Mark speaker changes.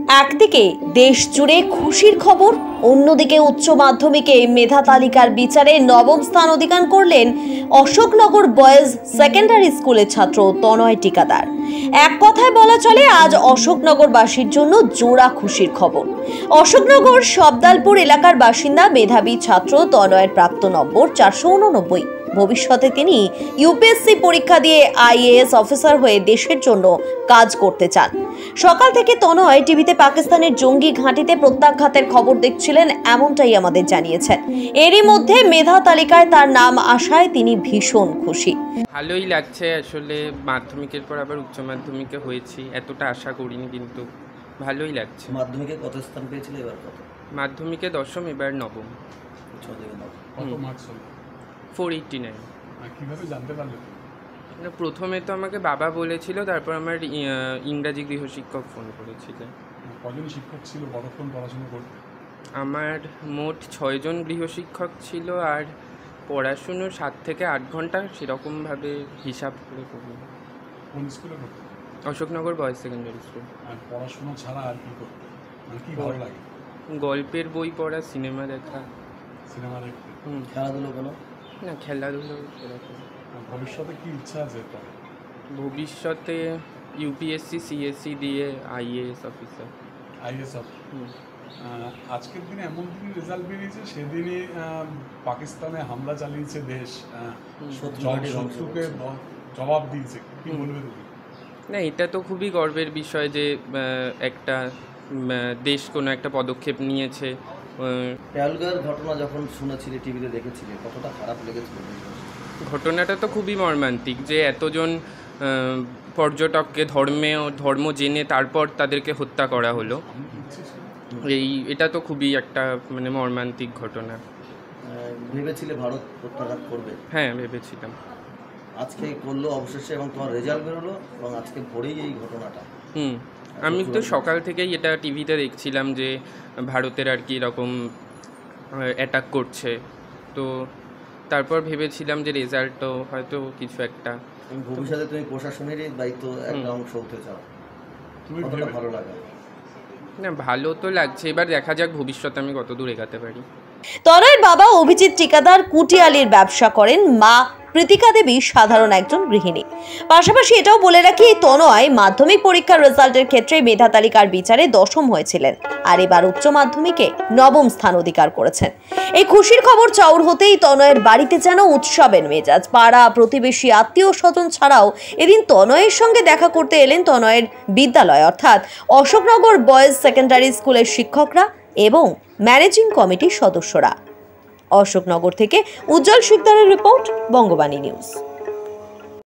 Speaker 1: একদিকে দেশ জুড়ে খুশির খবর, অন্যদিকে উচ্চ মাধ্যমিকে মেধা তালিকার বিচারে নবম স্থান অধিকার করলেন অশোকনগর বয়েজ সেকেন্ডারি স্কুলের ছাত্র তনয় টিকাদার। এক কথায় বলা চলে আজ অশোকনগরবাসীর জন্য জোড়া খুশির খবর। অশোকনগর শব্দালপুর এলাকার বাসিন্দা মেধাবী ছাত্র তনয়ের প্রাপ্ত নম্বর 489। ভবিষ্যতে তিনি ইউপিএসসি পরীক্ষা দিয়ে আইএএস অফিসার হয়ে দেশের জন্য কাজ করতে চান। সকাল থেকে তনয় টিভিতে পাকিস্তানের জঙ্গি ঘাঁটিতে প্রত্যাঘাতের খবর দেখছিলেন, এমনটাই আমাদের জানিয়েছেন। এরই মধ্যে মেধা তালিকায় তার নাম আসায় তিনি ভীষণ খুশি।
Speaker 2: ভালোই লাগছে, আসলে মাধ্যমিকের পর আবার উচ্চ মাধ্যমিকে হয়েছি, এতটা আশা করিনি, কিন্তু ভালোই লাগছে।
Speaker 3: মাধ্যমিকে কত স্থান পেয়েছিল, এবার কত?
Speaker 2: মাধ্যমিকে দশম, এবার নবম।
Speaker 4: কত মার্কস হলো?
Speaker 2: 489।
Speaker 4: কিভাবে জানতে পারলে?
Speaker 2: প্রথমে তো আমাকে বাবা বলেছিল, তারপর আমার ইংরাজি গৃহশিক্ষক ফোন করেছিলেন।
Speaker 4: কজন শিক্ষক ছিল কতক্ষণ পড়াশোনা করতে?
Speaker 2: আমার মোট 6 জন গৃহশিক্ষক ছিল, আর পড়াশুনো 7 থেকে 8 ঘন্টা, সেরকমভাবে হিসাব করে করব।
Speaker 4: কোন স্কুলে পড়তে?
Speaker 2: Ashoknagar boys secondary school.
Speaker 4: আর পড়াশোনা ছাড়া আর কি করতে, মানে কি ভালো লাগে?
Speaker 2: গল্পের বই পড়া, সিনেমা দেখা।
Speaker 4: সিনেমা দেখতে?
Speaker 3: খেলাধুলো কোনো?
Speaker 2: না, খেলাধুলো সেরকম।
Speaker 4: ভবিষ্যতে কি ইচ্ছা আছে?
Speaker 2: ভবিষ্যতে ইউপিএসসি সিএসসি দিয়ে আইএএস অফিসার।
Speaker 4: IAS officer. আজকের দিনে এমন দিন রেজাল্ট বেরিয়েছে, সেদিনই পাকিস্তানে হামলা চালিয়েছে দেশ, শত্রুকে জবাব দিয়েছে। কি বলবে তুমি?
Speaker 2: না, এটা তো খুবই গর্বের বিষয় যে একটা দেশ কোনো একটা পদক্ষেপ নিয়েছে।
Speaker 3: পেহেলগাঁওয়ের ঘটনা যখন শুনেছিলে, টিভিতে দেখেছিলে, কতটা খারাপ লেগেছিল? ঘটনাটা
Speaker 2: তো খুবই মর্মান্তিক যে এতজন পর্যটককে ধর্ম জেনে তারপর তাদেরকে হত্যা করা হলো। এটা তো খুবই একটা মানে মর্মান্তিক ঘটনা।
Speaker 3: ভেবেছিলে ভারত প্রত্যাঘাত করবে?
Speaker 2: হ্যাঁ, ভেবেছিলাম।
Speaker 3: আজকে করলো অবশেষে, এবং তোমার রেজাল্ট বেরোলো, এবং আজকে ভোরেই এই ঘটনাটা।
Speaker 2: আমি তো সকাল থেকেই এটা টিভিতে দেখছিলাম যে ভারতের আর কি এরকম অ্যাটাক করছে, তো তারপর ভেবেছিলাম যে রেজাল্টও হয়তো কিছু একটা।
Speaker 3: ভবিষ্যতে তুমি প্রশাসনেরই দায়িত্ব একটা অংশ হতে চাও, কতটা ভালো লাগে?
Speaker 2: না, ভালো তো লাগছে, এবার দেখা যাক ভবিষ্যতে আমি কত দূর এগাতে পারি।
Speaker 1: তনয়ের বাবা অভিজিৎ টিকাদার কুটিয়ালির ব্যবসা করেন, মা প্রীতিকা দেবী সাধারণ একজন গৃহিণী। পাশাপাশি এটাও বলে রাখি, তনয় মাধ্যমিক পরীক্ষার রেজাল্টের ক্ষেত্রে মেধা তালিকার বিচারে দশম হয়েছিলেন, আর এবার উচ্চ মাধ্যমিকে নবম স্থান অধিকার করেছেন। এই খুশির খবর চাউর হতেই তনয়ের বাড়িতে যেন উৎসবের মেজাজ। পাড়া প্রতিবেশী আত্মীয় স্বজন ছাড়াও এদিন তনয়ের সঙ্গে দেখা করতে এলেন তনয়ের বিদ্যালয় অর্থাৎ অশোকনগর বয়েজ সেকেন্ডারি স্কুলের শিক্ষকরা এবং ম্যানেজিং কমিটির সদস্যরা। অশোকনগর থেকে উজ্জ্বল শিকদারের রিপোর্ট, বঙ্গবাণী নিউজ।